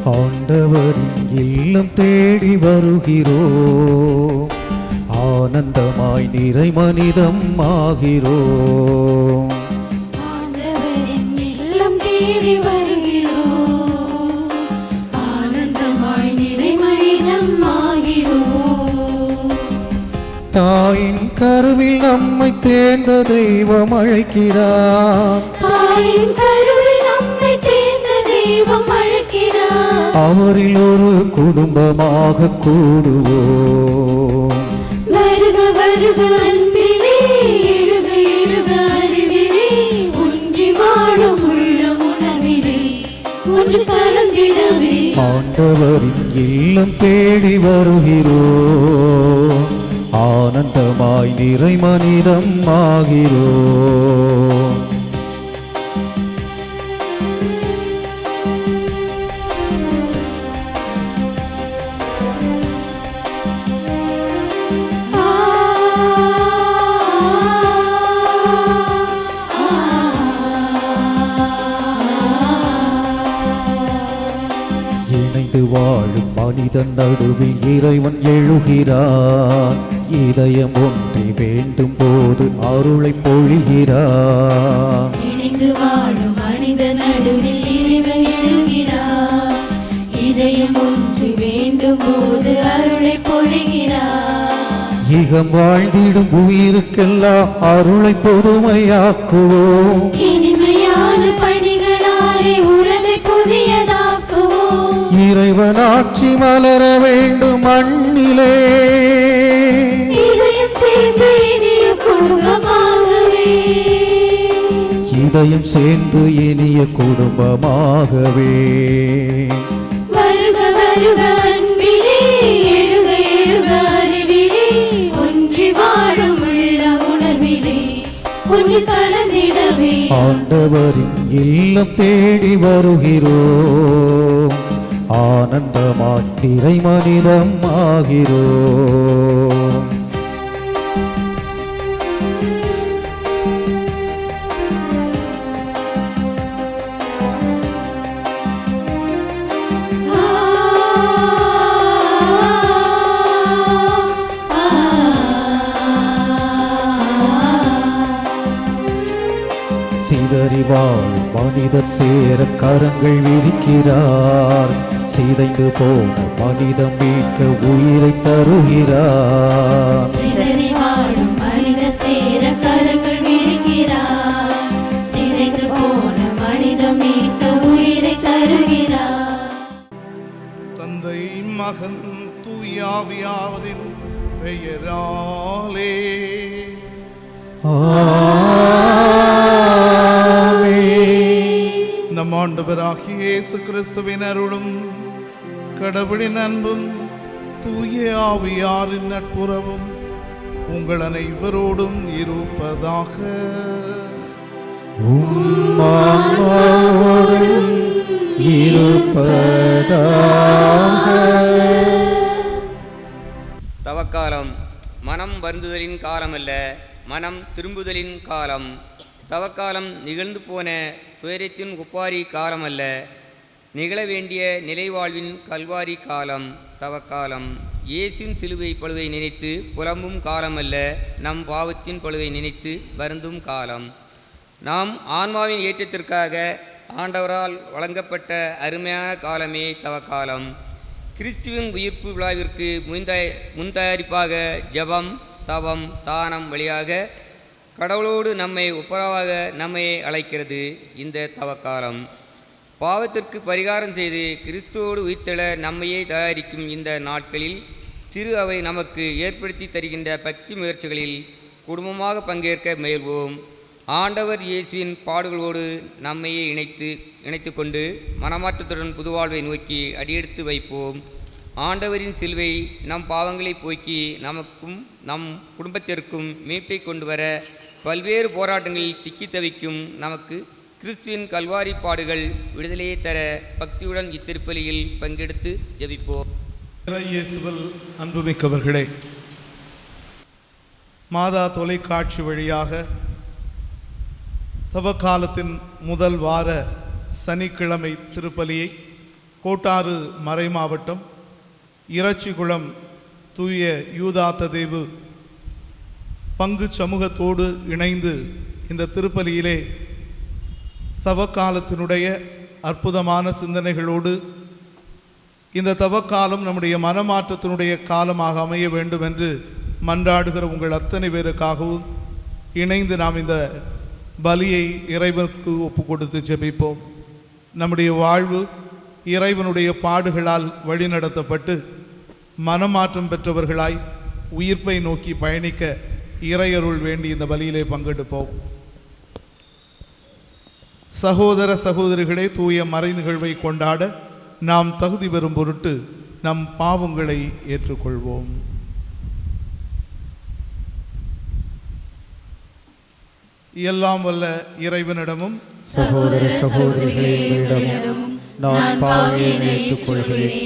ஆண்டவரின் இல்லம் தேடி வருகிறோம், ஆனந்தமாய் நிறை மனிதம் ஆகிறோம். ஆண்டவரின் இல்லம் தேடி வருகிறோம், ஆனந்தமாய் நிறை மனிதம் ஆகிறோம். தாயின் கருவில் நம்மை தேர்ந்த தெய்வம் அழைக்கிறார், தாயின் கருவில் நம்மை தேர்ந்த தெய்வம் அழைக்கிறார். அவரில் ஒரு குடும்பமாக கூடுவோம். வருக வருக அன்பிலே, எழுக எழுக அறிவிலே, ஒன்றி வாழும் உள்ள உணர்விலே ஒன்று கலந்திடவே. ஆண்டவரின் இல்லம் தேடி வருகிறோம், ஆனந்தமாய் நிறை மனிதம் ஆகிறோம். இணைந்து வாழும் மனிதன் நடுவில் இறைவன் எழுகிறார், இதயம் ஒன்றி வேண்டும் போது அருளை பொழிகிறார். இணைந்து வாழும் மனித நடுவில் இறைவன் எழுகிறார், இதயம் ஒன்றி வேண்டும் போது அருளை பொழிகிறார். இகம் வாழ்ந்திடும் உயிருக்கெல்லாம் அருளை பொதுமையாக்குவோம், இனிமையான பணிகளாலே உலகை புதியதாக்குவோம். இறைவனாட்சி மலர வேண்டும் மண்ணிலே, இதயம் சேர்ந்து இனிய குடும்பமாகவே, இதயம் சேர்ந்து இனிய குடும்பமாகவே. வருக வருக அன்பிலே, எழுக எழுக அறிவிலே, ஒன்றி வாழும் உள்ள உணர்விலே ஒன்று கலந்திடவே. ஆண்டவரின் இல்லம் தேடி வருகிறோம், ஆனந்தமாய் நிறை மனிதம் ஆகிறோம். சிதறி வாழும் மனிதர் சேர கரங்கள் விரிக்கிறார், சிதைந்து போன மனிதம் மீட்க உயிரை தருகிறார். சிதறி வாழும் மனித சேர கரங்கள் விரிக்கிறார், சிதைந்து போன மனிதம் மீட்க உயிரை தருகிறார். தந்தை மகன் தூயாவியாவதின் பெயராலே நம் ஆண்டவராகிய இயேசு கிறிஸ்துவின் அருளும் கடவுளின் அன்பும் தூய ஆவியாரின் நட்புறவும் உங்கள் அனைவரோடும் இருப்பதாக. தவக்காலம் மனம் வருந்துதலின் காலமல்ல, மனம் திரும்புதலின் காலம். தவக்காலம் நிகழ்ந்து போன துயரத்தின் ஒப்பாரி காலமல்ல, நிகழ வேண்டிய நிலைவாழ்வின் கல்வாரி காலம். தவக்காலம் இயேசுவின் சிலுவை பழுவை நினைத்து புலம்பும் காலமல்ல, நம் பாவத்தின் பழுவை நினைத்து வருந்தும் காலம். நாம் ஆன்மாவின் ஏற்றத்திற்காக ஆண்டவரால் வழங்கப்பட்ட அருமையான காலமே தவக்காலம். கிறிஸ்துவின் உயிர்ப்பு விழாவிற்கு முன்தயாரிப்பாக ஜபம், தவம், தானம் வழியாக கடவுளோடு நம்மை ஒப்புரவாக நம்மை அழைக்கிறது இந்த தவக்காலம். பாவத்திற்கு பரிகாரம் செய்து கிறிஸ்துவோடு உயிர்த்தெழ நம்மையே தயாரிக்கும் இந்த நாட்களில் திரு அவை நமக்கு ஏற்படுத்தி தருகின்ற பக்தி முயற்சிகளில் குடும்பமாக பங்கேற்க முயல்வோம். ஆண்டவர் இயேசுவின் பாடுகளோடு நம்மையே இணைத்து கொண்டு மனமாற்றத்துடன் புதுவாழ்வை நோக்கி அடியெடுத்து வைப்போம். ஆண்டவரின் சிலுவை நம் பாவங்களை போக்கி நமக்கும் நம் குடும்பத்திற்கும் மீட்பை கொண்டு வர பல்வேறு போராட்டங்களில் சிக்கி தவிக்கும் நமக்கு கிறிஸ்துவின் கல்வாரி பாடுகள் விடுதலையை தர பக்தியுடன் இத்திருப்பலியில் பங்கெடுத்து ஜெபிப்போம். இயேசுவில் அன்புமிக்கவர்களே, மாதா தொலைக்காட்சி வழியாக தவக்காலத்தின் முதல் வார சனிக்கிழமை திருப்பலியை கோட்டாறு மறை மாவட்டம் இறச்சிகுளம் தூய யூதாத்ததேவு பங்கு சமூகத்தோடு இணைந்து இந்த திருப்பலியிலே தவக்காலத்தினுடைய அற்புதமான சிந்தனைகளோடு இந்த தவக்காலம் நம்முடைய மனமாற்றத்தினுடைய காலமாக அமைய வேண்டும் என்று மன்றாடுகிற உங்கள் அத்தனை பேருக்காகவும் இணைந்து நாம் இந்த பலியை இறைவனுக்கு ஒப்பு கொடுத்து ஜெபிப்போம். நம்முடைய வாழ்வு இறைவனுடைய பாடுகளால் வழிநடத்தப்பட்டு மனமாற்றம் பெற்றவர்களாய் உயிர்ப்பை நோக்கி பயணிக்க இறையருள் வேண்டி இந்த பலியிலே பங்கெடுப்போம். சகோதர சகோதரிகளே, தூய மறை நிகழ்வை கொண்டாட நாம் தகுதி பெறும் பொருட்டு நம் பாவங்களை ஏற்றுக்கொள்வோம். எல்லாம் வல்ல இறைவனிடமும் சகோதர சகோதரிகளிடம் நான் பாவியை ஏற்றுக்கொள்கிறேன்.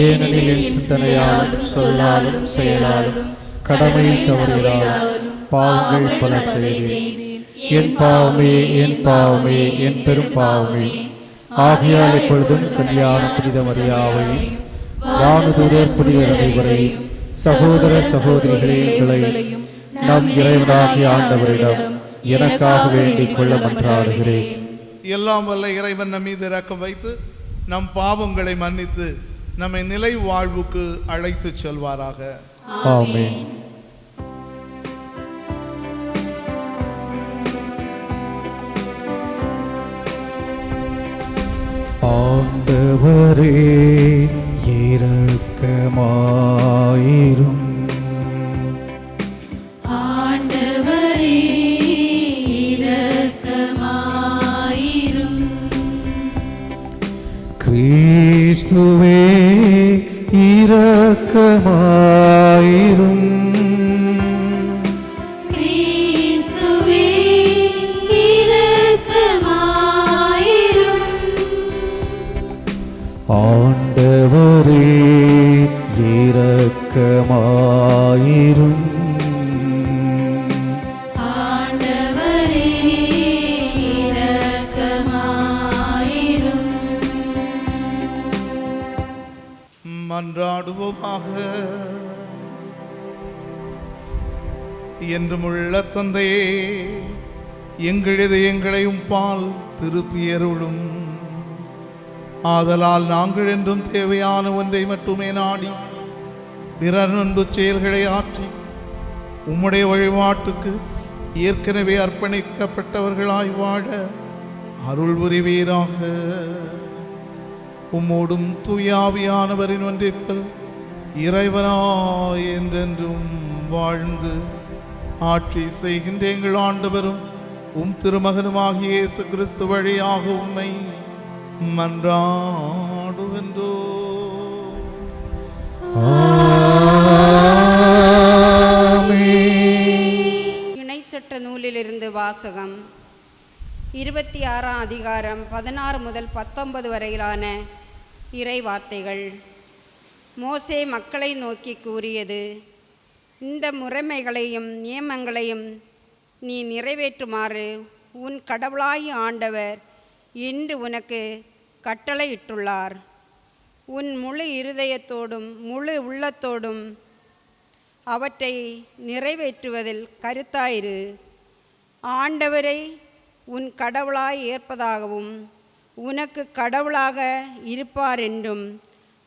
ஏனெனில் என் சிந்தனையாலும் சொல்லாலும் செயலாலும் கடமையை தவறினாலும் பாவங்கள் பல செய்தேன். என் பாவமே, என் பாவமே, என் பெரும் பாவமே. ஆகையால் இப்பொழுதும் கல்யாண புனித மரியாவையும் வானுதூதர் புனிதர் அனைவரையும் சகோதர சகோதரிகளையும் நம் இறைவனாகிய ஆண்டவரிடம் எனக்காக வேண்டிக் கொள்ள மன்றாடுகிறேன். எல்லாம் வல்ல இறைவன் நம் மீது இரக்கம் வைத்து நம் பாவங்களை மன்னித்து நம்மை நிலை வாழ்வுக்கு அழைத்து செல்வாராக. ஆமென். ஆண்டவரே இரக்கமாயிரும். ஆண்டவரே இரக்கமாயிரும். கிறிஸ்துவே இரக்கமாயிரும். கிறிஸ்துவே இரக்கமாயிரும். ஆண்டவரே இரக்கமாயிரும். ஆண்டவரே இரக்கமாயிரும். மன்றாடுவோமாக. என்றுமுள்ள தந்தையே, எங்கள் இதயங்களையும் பால் திருப்பியருளும். ஆதலால் நாங்கள் என்றும் தேவையான ஒன்றை மட்டுமே நாடி பிறர் அன்பு செயல்களை ஆற்றி உம்முடைய வழிபாட்டுக்கு ஏற்கனவே அர்ப்பணிக்கப்பட்டவர்களாய் வாழ அருள் புரிவீராக. உம்மோடும் தூயாவியானவரின் ஒன்றிற்குள் இறைவனாய் என்றென்றும் வாழ்ந்து ஆட்சி செய்கின்ற எங்கள் ஆண்டவரும் உம் திருமகனுமாகிய இயேசு கிறிஸ்து வழியாக உம்மை மன்றாடுகின்றோ. இணைச்சட்ட நூலிலிருந்து வாசகம். 26ஆம் அதிகாரம் 16 முதல் 19 வரையிலான இறை வார்த்தைகள். மோசே மக்களை நோக்கி கூறியது: இந்த முறைமைகளையும் நியமங்களையும் நீ நிறைவேற்றுமாறு உன் கடவுளாகிய ஆண்டவர் இன்று உனக்கு கட்டளையிட்டுள்ளார். உன் முழு இருதயத்தோடும் முழு உள்ளத்தோடும் அவற்றை நிறைவேற்றுவதில் கருத்தாயிரு. ஆண்டவரை உன் கடவுளாய் ஏற்பதாகவும் உனக்கு கடவுளாக இருப்பார் என்றும்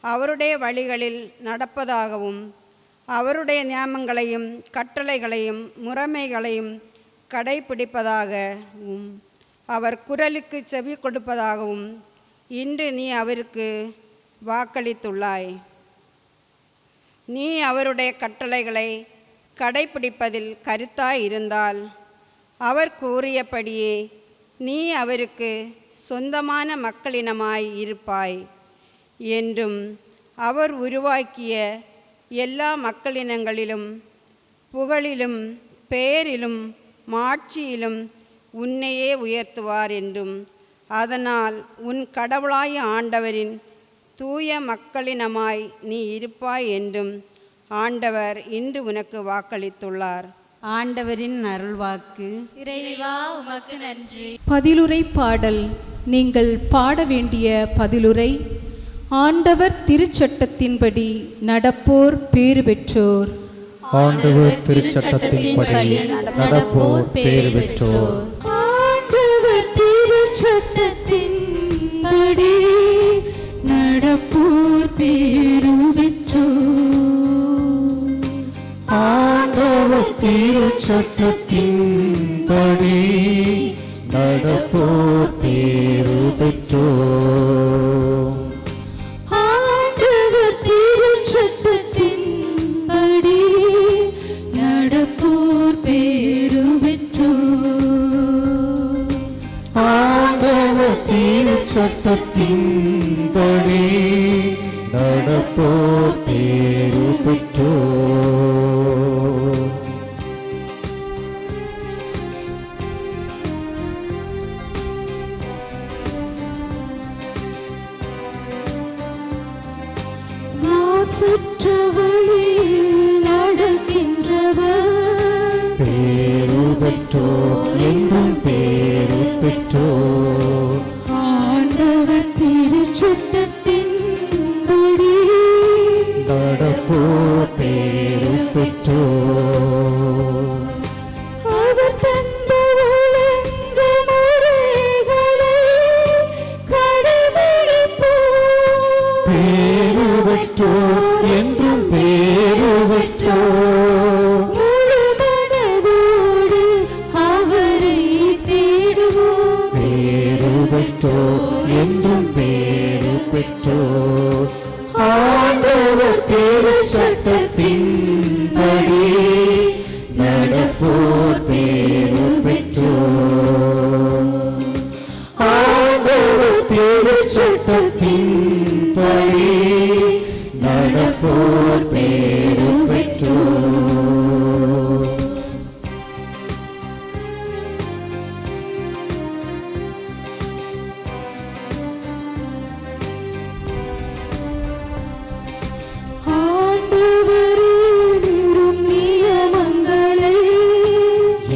அவருடைய வழிகளில் நடப்பதாகவும் அவருடைய நியமங்களையும் கட்டளைகளையும் முறைமைகளையும் கடைப்பிடிப்பதாகவும் அவர் குரலுக்கு செவி கொடுப்பதாகவும் இன்று நீ அவருக்கு வாக்களித்துள்ளாய். நீ அவருடைய கட்டளைகளை கடைப்பிடிப்பதில் கருத்தாய் இருந்தால் அவர் கூறியபடியே நீ அவருக்கு சொந்தமான மக்களினமாய் இருப்பாய் என்றும் அவர் உருவாக்கிய எல்லா மக்களினங்களிலும் புகழிலும் பெயரிலும் மாட்சியிலும் உன்னையே உயர்த்துவார் என்றும் அதனால் உன் கடவுளாய ஆண்டவரின் தூய மக்களினமாய் நீ இருப்பாய் என்றும் ஆண்டவர் இன்று உனக்கு வாக்களித்துள்ளார். ஆண்டவரின் அருள்வாக்கு. இறைவா உமக்கு நன்றி. பதிலுரை பாடல். நீங்கள் பாட வேண்டிய பதிலுரை ஆண்டவர் திருச்சட்டத்தின்படி நடப்போர் பேறு பெற்றோர். ஆண்டவர் திருச்சட்டத்தின்படி நடப்போர் பேறு பெற்றோர். ஆண்டவர் திருச்சட்டத்தின்படி நடப்போர் பேறு பெற்றோர். ஆண்டவர் திருச்சட்டத்தின்படி நடப்போர் பேறு பெற்றோர். ஆண்டவர் திருச்சட்டத்தின்படி நடப்போர் பேறு பெற்றோர். ஆண்டவர் திருச்சட்டத்தின்படி நடப்போர் பேறு பெற்றோர். மாசற்ற வழியில் நடக்கின்றவர் பேறு பெற்றோர் என்றும் பேறு பெற்றோர். ஆண்டவர் திருச்சட்டத்தின்படி நடப்போர் பேறு பெற்றோர். அவர் தந்த ஒழுங்குமுறைகளை கடைபிடிப்போர். பேறு பெற்றோர் என்றும் பேறு பெற்றோர். முழு மனதோடு அவரை தேடுவோம். பேறு பெற்றோர் என்றும் பேறு பெற்றோர். ஆண்டவர் திருச்சட்டத்தின்படி நடப்போர் பேறு பெற்றோர். ஆண்டவர் திருச்சட்டத்தின்படி நடப்போர் பேறு பெற்றோர். ஆண்டவரின் நியமங்களை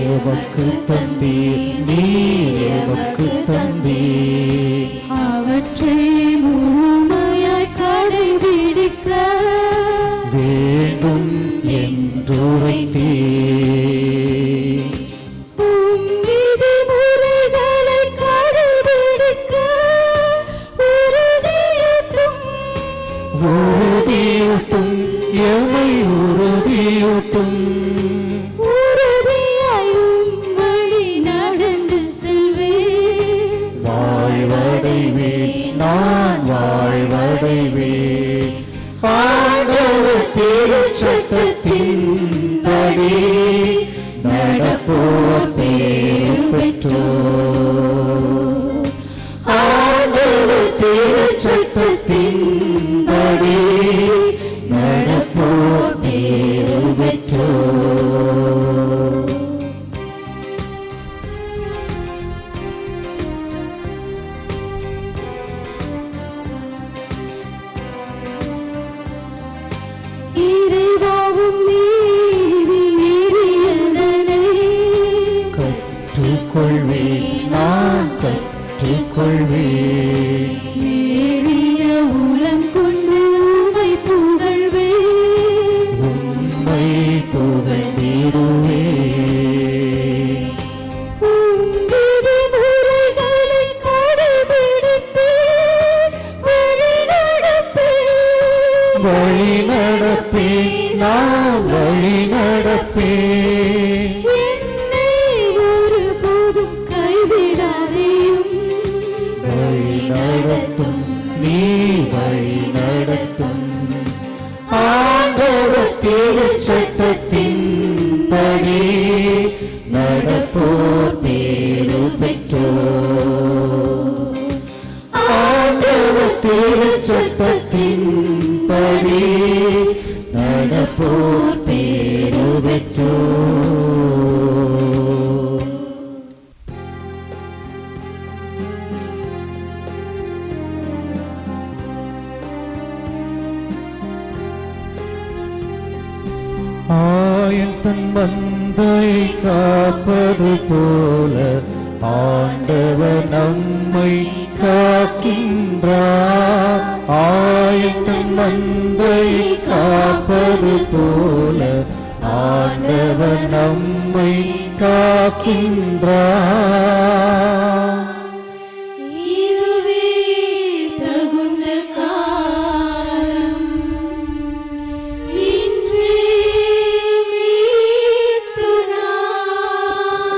எமக்கு தந்தீர், நீர் எமக்கு தந்தீர். அவற்றை முழுமையாய் கடைபிடிக்க வேண்டும் என்றுரைத்தீர். உம் விதிமுறைகளை கடைபிடிக்க உறுதியேற்றும். உறுதியூட்டும், எமை உறுதியூட்டும். உறுதியாயும் வழி நடந்து செல்வேன். வாழ்வடைவேன், நான் வாழ்வடைவேன். ஆண்டவர் திருச்சட்டத்தின்படி நடப்போர் பேறு பெற்றோர். ஆண்டவர் திருச்சட்டத்தின்படி நடப்போர் பேறு பெற்றோர். இறைவாவும் நீதி நெறியதனை கற்றுக்கொள்வேன், நான் கற்றுக்கொள்வேன். நேரிய உளம் கொண்டு உம்மை புகழ்வேன். உம்மை புகழ்ந்திடுவேன். உம் விதிமுறைகளை கடைபிடிப்பேன். வழி நடப்பேன். வழி நடப்பேன், நான் வழி நடப்பேன். என்னை ஒருபோதும் கைவிடாதேயும். வழி நடத்தும், நீ வழி நடத்தும். ஆண்டவர் திருச்சட்டத்தின்படி நடப்போர் பேறு பெற்றோர். ஆண்டவர் திருச்சட்டத்தின்படி நடப்போர் பேறு பெற்றோர். ஆயன் தன் மந்தை காப்பது போல ஆண்டவர் நம்மை காக்கின்றார். காக்கின்றார். இதுவே தகுந்த காலம், இன்றே மீட்பு நாள்.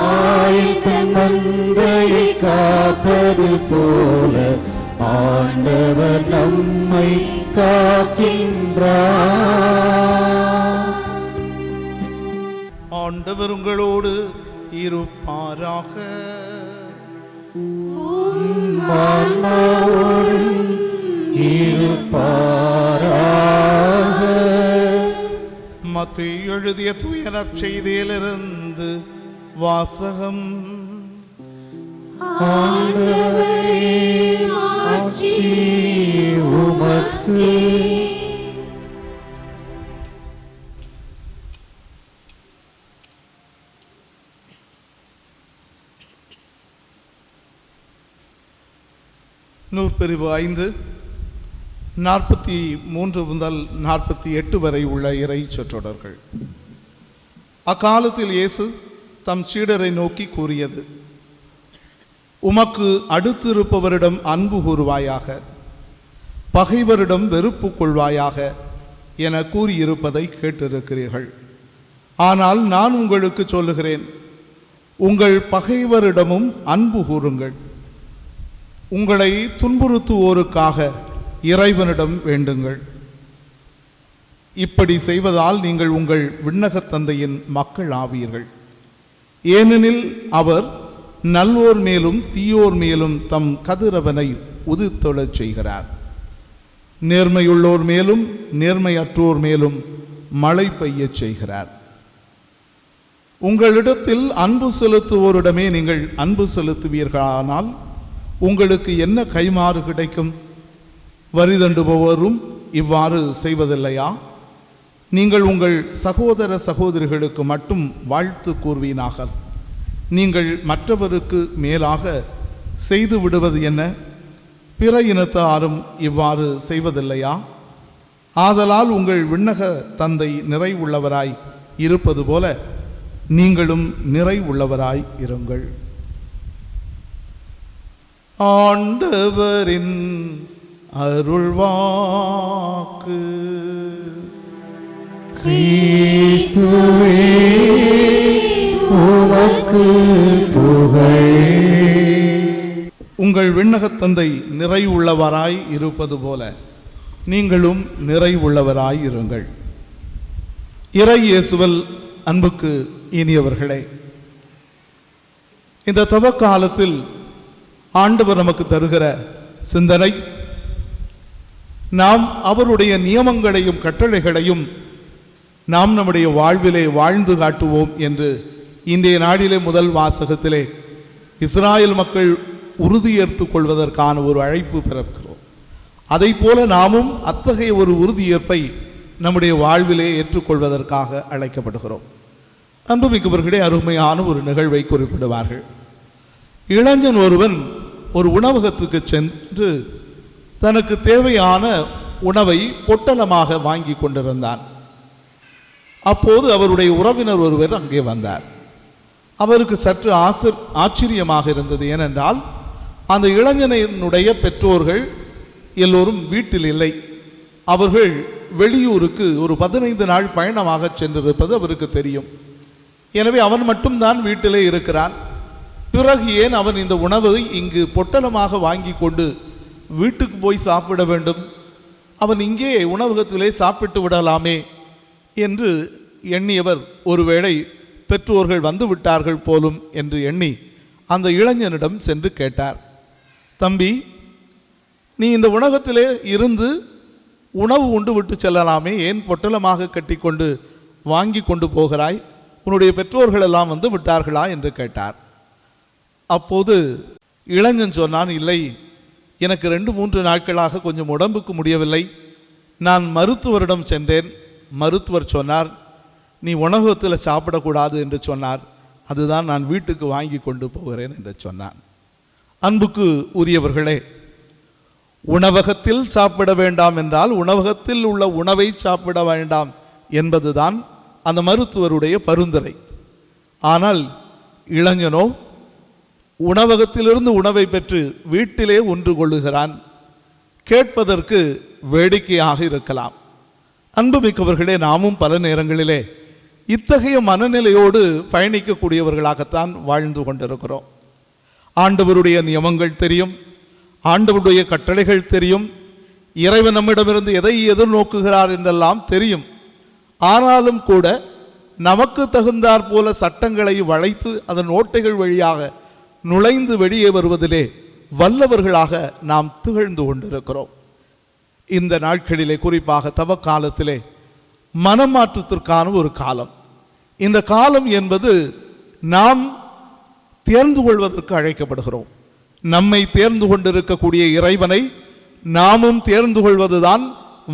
ஆயத்தன் மந்தையை காப்பது போல ஆண்டவர் நம்மை காக்கின்றார். ஆண்டவர் உங்களோடு இருப்பாராக. ஆன்மாவோடும் இருப்பாராக. மத்தேயு எழுதிய தூய நற்செய்தியிலிருந்து வாசகம். ஆண்டவரே, ஆட்சி உமக்கே. நூற்பிரிவு 5 43 முதல் 48 வரை உள்ள இறை சொற்றொடர்கள். அக்காலத்தில் இயேசு தம் சீடரை நோக்கி கூறியது: உமக்கு அடுத்திருப்பவரிடம் அன்பு கூறுவாயாக, பகைவரிடம் வெறுப்பு கொள்வாயாக என கூறியிருப்பதை கேட்டிருக்கிறீர்கள். ஆனால் நான் உங்களுக்கு சொல்லுகிறேன், உங்கள் பகைவரிடமும் அன்பு கூறுங்கள். உங்களை துன்புறுத்துவோருக்காக இறைவனிடம் வேண்டுங்கள். இப்படி செய்வதால் நீங்கள் உங்கள் விண்ணகத் தந்தையின் மக்கள் ஆவீர்கள். ஏனெனில் அவர் நல்லோர் மேலும் தீயோர் மேலும் தம் கதிரவனை உதித்தொழச் செய்கிறார். நேர்மையுள்ளோர் மேலும் நேர்மையற்றோர் மேலும் மழை பெய்யச் செய்கிறார். உங்களிடத்தில் அன்பு செலுத்துவோரிடமே நீங்கள் அன்பு செலுத்துவீர்களானால் உங்களுக்கு என்ன கைமாறு கிடைக்கும்? வரி தண்டுபவரும் இவ்வாறு செய்வதில்லையா? நீங்கள் உங்கள் சகோதர சகோதரிகளுக்கு மட்டும் வாழ்த்து கூறுவீனாக. நீங்கள் மற்றவருக்கு மேலாக செய்து விடுவது என்ன? பிற இனத்தாரும் இவ்வாறு செய்வதில்லையா? ஆதலால் உங்கள் விண்ணக தந்தை நிறைவுள்ளவராய் இருப்பது போல நீங்களும் நிறைவுள்ளவராய் இருங்கள். ஆண்டவரின் அருள்வாக்கு. கிறிஸ்துவே, உமக்கு புகழ். உங்கள் விண்ணகத் தந்தை நிறைவுள்ளவராய் இருப்பது போல நீங்களும் நிறைவுள்ளவராய் இருங்கள். இறை இயேசுவில் அன்புக்கு இனியவர்களே, இந்த தவக்காலத்தில் ஆண்டவர் நமக்கு தருகிற சிந்தனை, நாம் அவருடைய நியமங்களையும் கட்டளைகளையும் நாம் நம்முடைய வாழ்விலே வாழ்ந்து காட்டுவோம் என்று இன்றைய நாளிலே முதல் வாசகத்திலே இஸ்ராயல் மக்கள் உறுதியேற்றுக் கொள்வதற்கான ஒரு அழைப்பு பிறக்கிறோம். அதை போல நாமும் அத்தகைய ஒரு உறுதியேற்பை நம்முடைய வாழ்விலே ஏற்றுக்கொள்வதற்காக அழைக்கப்படுகிறோம். அன்புமிக்கவர்களே, அருமையான ஒரு நிகழ்வை குறிப்பிடுவார்கள். இளைஞன் ஒருவன் ஒரு உணவகத்துக்கு சென்று தனக்கு தேவையான உணவை பொட்டலமாக வாங்கி கொண்டிருந்தான். அப்போது அவருடைய உறவினர் ஒருவர் அங்கே வந்தார். அவருக்கு சற்று ஆச்சரியமாக இருந்தது. ஏனென்றால் அந்த இளைஞனுடைய பெற்றோர்கள் எல்லோரும் வீட்டில் இல்லை. அவர்கள் வெளியூருக்கு ஒரு 15 நாள் பயணமாக சென்றிருப்பது அவருக்கு தெரியும். எனவே அவன் மட்டும்தான் வீட்டிலே இருக்கிறான். பிறகு ஏன் அவன் இந்த உணவை இங்கு பொட்டலமாக வாங்கி கொண்டு வீட்டுக்கு போய் சாப்பிட வேண்டும்? அவன் இங்கே உணவகத்திலே சாப்பிட்டு விடலாமே என்று எண்ணியவர், ஒருவேளை பெற்றோர்கள் வந்து விட்டார்கள் போலும் என்று எண்ணி அந்த இளைஞனிடம் சென்று கேட்டார், தம்பி, நீ இந்த உணவகத்திலே இருந்து உணவு உண்டு விட்டு செல்லலாமே, ஏன் பொட்டலமாக கட்டி கொண்டு வாங்கி கொண்டு போகிறாய்? உன்னுடைய பெற்றோர்கள் எல்லாம் வந்து விட்டார்களா என்று கேட்டார். அப்போது இளைஞன் சொன்னான், இல்லை, எனக்கு 2-3 நாட்களாக கொஞ்சம் உடம்புக்கு முடியவில்லை. நான் மருத்துவரிடம் சென்றேன். மருத்துவர் சொன்னார், நீ உணவகத்தில் சாப்பிடக்கூடாது என்று சொன்னார். அதுதான் நான் வீட்டுக்கு வாங்கி கொண்டு போகிறேன் என்று சொன்னான். அன்புக்கு உரியவர்களே, உணவகத்தில் சாப்பிட வேண்டாம் என்றால் உணவகத்தில் உள்ள உணவை சாப்பிட வேண்டாம் என்பதுதான் அந்த மருத்துவருடைய பரிந்துரை. ஆனால் இளைஞனோ உணவகத்திலிருந்து உணவை பெற்று வீட்டிலே ஒன்று கொள்ளுகிறான். கேட்பதற்கு வேடிக்கையாக இருக்கலாம். அன்புமிக்கவர்களே, நாமும் பல நேரங்களிலே இத்தகைய மனநிலையோடு பயணிக்கக்கூடியவர்களாகத்தான் வாழ்ந்து கொண்டிருக்கிறோம். ஆண்டவருடைய நியமங்கள் தெரியும், ஆண்டவருடைய கட்டளைகள் தெரியும், இறைவன் நம்மிடமிருந்து எதை எதிர்நோக்குகிறார் என்றெல்லாம் தெரியும். ஆனாலும் கூட நமக்கு தகுந்தாற் போல சட்டங்களை வளைத்து அதன் ஓட்டைகள் வழியாக நுழைந்து வெளியே வருவதிலே வல்லவர்களாக நாம் திகழ்ந்து கொண்டிருக்கிறோம். இந்த நாட்களிலே, குறிப்பாக தவக்காலத்திலே, மனமாற்றத்திற்கான ஒரு காலம். இந்த காலம் என்பது நாம் தேர்ந்து கொள்வதற்கு அழைக்கப்படுகிறோம். நம்மை தேர்ந்து கொண்டிருக்கக்கூடிய இறைவனை நாமும் தேர்ந்து கொள்வதுதான்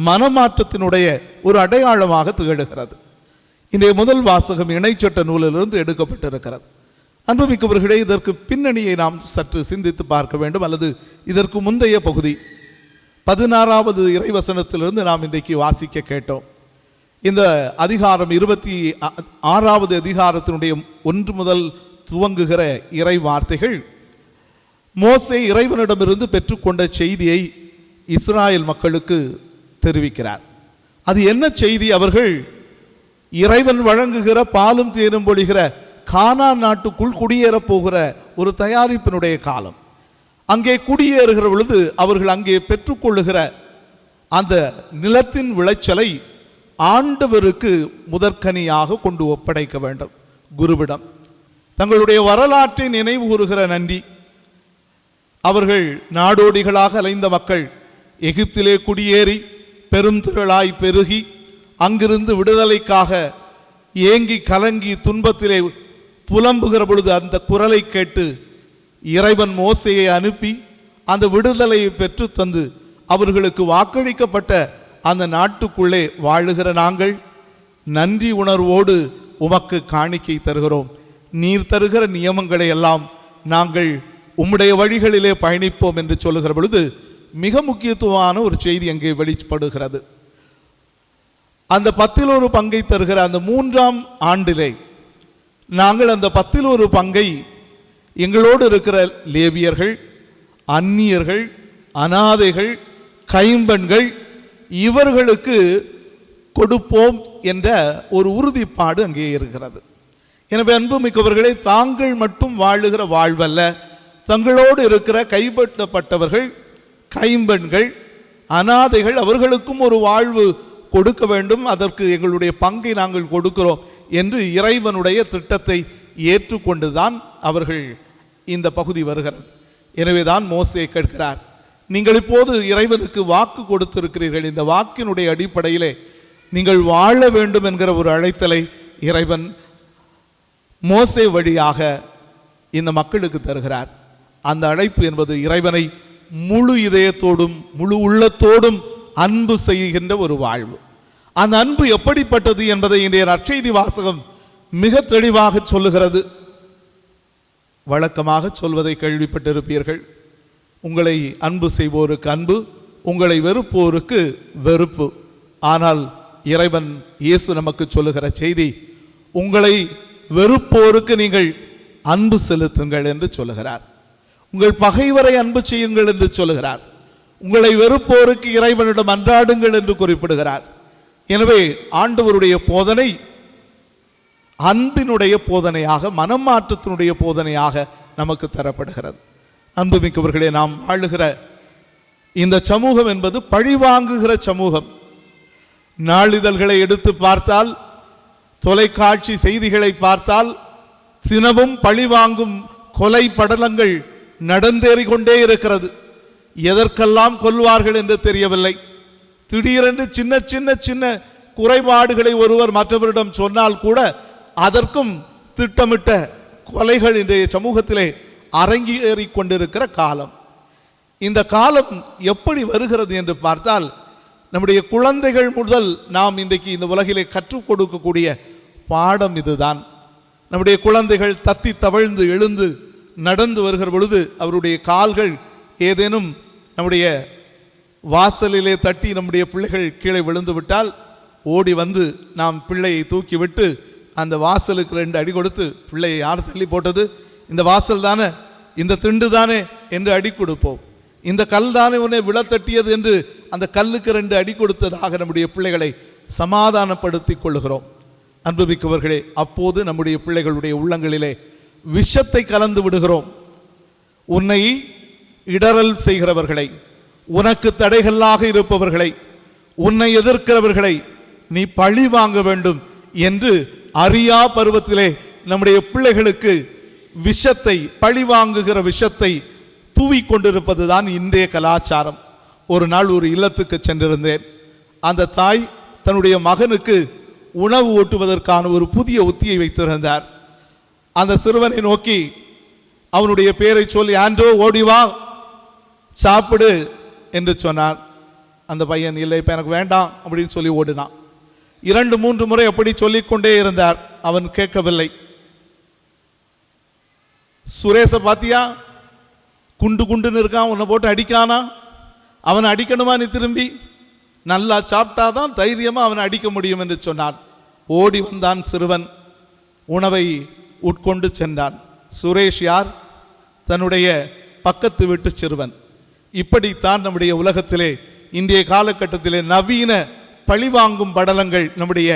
மனமாற்றத்தினுடைய ஒரு அடையாளமாக திகழ்கிறது. இன்றைய முதல் வாசகம் இணைச்சட்ட நூலிலிருந்து எடுக்கப்பட்டிருக்கிறது. அன்புமிக்கவர்களே, இதற்கு பின்னணியை நாம் சற்று சிந்தித்து பார்க்க வேண்டும். அல்லது இதற்கு முந்தைய பகுதி 16வது இறைவசனத்திலிருந்து நாம் இன்றைக்கு வாசிக்க கேட்டோம். இந்த அதிகாரம் 26வது அதிகாரத்தினுடைய 1 முதல் துவங்குகிற இறை வார்த்தைகள் மோசே இறைவனிடமிருந்து பெற்றுக்கொண்ட செய்தியை இஸ்ராயல் மக்களுக்கு தெரிவிக்கிறார். அது என்ன செய்தி? அவர்கள் இறைவன் வழங்குகிற பாலும் தேனும் பொழிகிற கானான் நாட்டுக்குள் குடியேறப் போகிற ஒரு தயாரிப்பினுடைய காலம். அங்கே குடியேறுகிற பொழுது அவர்கள் அங்கே பெற்றுக்கொள்ளுகிற அந்த நிலத்தின் விளைச்சலை ஆண்டவருக்கு முதற்கனியாக கொண்டு ஒப்படைக்க வேண்டும். குருவிடம் தங்களுடைய வரலாற்றை நினைவு கூறுகிற நன்றி. அவர்கள் நாடோடிகளாக அலைந்த மக்கள் எகிப்திலே குடியேறி பெரும் திரளாய் பெருகி அங்கிருந்து விடுதலைக்காக ஏங்கி கலங்கி துன்பத்திலே புலம்புகிற பொழுது அந்த குரலை கேட்டு இறைவன் மோசேயை அனுப்பி அந்த விடுதலையை பெற்று தந்து அவர்களுக்கு வாக்களிக்கப்பட்ட அந்த நாட்டுக்குள்ளே வாழுகிற நாங்கள் நன்றி உணர்வோடு உமக்கு காணிக்கை தருகிறோம். நீர் தருகிற நியமங்களை எல்லாம் நாங்கள் உம்முடைய வழிகளிலே பயணிப்போம் என்று சொல்லுகிற பொழுது மிக முக்கியத்துவமான ஒரு செய்தி அங்கே வெளிப்படுகிறது. அந்த 10 பங்கை தருகிற அந்த 3ஆம் ஆண்டிலே நாங்கள் அந்த 10 பங்கை எங்களோடு இருக்கிற லேவியர்கள், அந்நியர்கள், அனாதைகள், கைம்பெண்கள் இவர்களுக்கு கொடுப்போம் என்ற ஒரு உறுதிப்பாடு அங்கே இருக்கிறது. எனவே அன்புமிக்கவர்களே, தாங்கள் மட்டும் வாழுகிற வாழ்வல்ல, தங்களோடு இருக்கிற கைப்பற்றப்பட்டவர்கள், கைம்பெண்கள், அனாதைகள் அவர்களுக்கும் ஒரு வாழ்வு கொடுக்க வேண்டும். அதற்கு எங்களுடைய பங்கை நாங்கள் கொடுக்கிறோம் என்று இறைவனுடைய திட்டத்தை ஏற்றுக்கொண்டுதான் அவர்கள் இந்த பகுதி வருகிறது. எனவேதான் மோசே கேட்கிறார், நீங்கள் இப்போது இறைவனுக்கு வாக்கு கொடுத்திருக்கிறீர்கள், இந்த வாக்கினுடைய அடிப்படையிலே நீங்கள் வாழ வேண்டும் என்கிற ஒரு அழைத்தலை இறைவன் மோசே வழியாக இந்த மக்களுக்கு தருகிறார். அந்த அழைப்பு என்பது இறைவனை முழு இதயத்தோடும் முழு உள்ளத்தோடும் அன்பு செய்கின்ற ஒரு வாழ்வு. அந்த அன்பு எப்படிப்பட்டது என்பதை இன்றைய நற்செய்தி வாசகம் மிக தெளிவாக சொல்லுகிறது. வழக்கமாக சொல்வதை கேள்விப்பட்டிருப்பீர்கள், உங்களை அன்பு செய்வோருக்கு அன்பு, உங்களை வெறுப்போருக்கு வெறுப்பு. ஆனால் இறைவன் இயேசு நமக்கு சொல்லுகிற செய்தி, உங்களை வெறுப்போருக்கு நீங்கள் அன்பு செலுத்துங்கள் என்று சொல்லுகிறார். உங்கள் பகைவரை அன்பு செய்யுங்கள் என்று சொல்லுகிறார். உங்களை வெறுப்போருக்கு இறைவனிடம் அன்றாடுங்கள் என்று குறிப்பிடுகிறார். எனவே ஆண்டவருடைய போதனை அன்பினுடைய போதனையாக, மனமாற்றத்தினுடைய போதனையாக நமக்கு தரப்படுகிறது. அன்புமிக்கவர்களே, நாம் வாழுகிற இந்த சமூகம் என்பது பழிவாங்குகிற சமூகம். நாளிதழ்களை எடுத்து பார்த்தால், தொலைக்காட்சி செய்திகளை பார்த்தால், தினமும் பழிவாங்கும் கொலை படலங்கள் நடந்தேறிக் கொண்டே இருக்கிறது. எதற்கெல்லாம் கொல்வார்கள் என்று தெரியவில்லை. திடீரென்று சின்ன சின்ன சின்ன குறைபாடுகளை ஒருவர் மற்றவரிடம் சொன்னால் கூட அதற்கும் திட்டமிட்ட கொலைகள் இன்றைய சமூகத்திலே அரங்கேறிக் கொண்டிருக்கிற காலம். இந்த காலம் எப்படி வருகிறது என்று பார்த்தால், நம்முடைய குழந்தைகள் முதல் நாம் இன்றைக்கு இந்த உலகிலே கற்றுக் கொடுக்கக்கூடிய பாடம் இதுதான். நம்முடைய குழந்தைகள் தத்தி தவழ்ந்து எழுந்து நடந்து வருகிற பொழுது அவருடைய கால்கள் ஏதேனும் நம்முடைய வாசலிலே தட்டி நம்முடைய பிள்ளைகள் கீழே விழுந்து விட்டால் ஓடி வந்து நாம் பிள்ளையை தூக்கி விட்டு அந்த வாசலுக்கு 2 அடி கொடுத்து, பிள்ளையை யார் தள்ளி போட்டது, இந்த வாசல் தானே, இந்த திண்டு தானே என்று அடி கொடுப்போம். இந்த கல் தானே உன்னை விழத்தட்டியது என்று அந்த கல்லுக்கு 2 அடி கொடுத்ததாக நம்முடைய பிள்ளைகளை சமாதானப்படுத்திக் கொள்கிறோம். அன்புமிக்கவர்களே, அப்போது நம்முடைய பிள்ளைகளுடைய உள்ளங்களிலே விஷத்தை கலந்து விடுகிறோம். உன்னை இடரல் செய்கிறவர்களை, உனக்கு தடைகளாக இருப்பவர்களை, உன்னை எதிர்க்கிறவர்களை நீ பழி வாங்க வேண்டும் என்று அறியா பருவத்திலே நம்முடைய பிள்ளைகளுக்கு விஷத்தை, பழி வாங்குகிற விஷத்தை தூவி கொண்டிருப்பதுதான் இன்றைய கலாச்சாரம். ஒரு நாள் ஒரு இல்லத்துக்கு சென்றிருந்தேன். அந்த தாய் தன்னுடைய மகனுக்கு உணவு ஊட்டுவதற்கான ஒரு புதிய உத்தியை வைத்திருந்தார். அந்த சிறுவனை நோக்கி அவனுடைய பேரை சொல்லி, ஆண்டோ ஓடிவா சாப்பிடு என்று சொன்னார். அந்த பையன், இல்லை இப்போ எனக்கு வேண்டாம் அப்படின்னு சொல்லி ஓடினான். 2-3 முறை அப்படி சொல்லிக்கொண்டே இருந்தார். அவன் கேட்கவில்லை. சுரேஷை பாத்தியா, குண்டு குண்டுன்னு இருக்கான், உன்னை போட்டு அடிக்கானா, அவனை அடிக்கணுமா நீ திரும்பி, நல்லா சாப்பிட்டாதான் தைரியமா அவனை அடிக்க முடியும் என்று சொன்னான். ஓடி வந்தான் சிறுவன், உணவை உட்கொண்டு சென்றான். சுரேஷ் யார்? தன்னுடைய பக்கத்து வீட்டு சிறுவன். இப்படித்தான் நம்முடைய உலகத்திலே இன்றைய காலகட்டத்திலே நவீன பழிவாங்கும் படலங்கள் நம்முடைய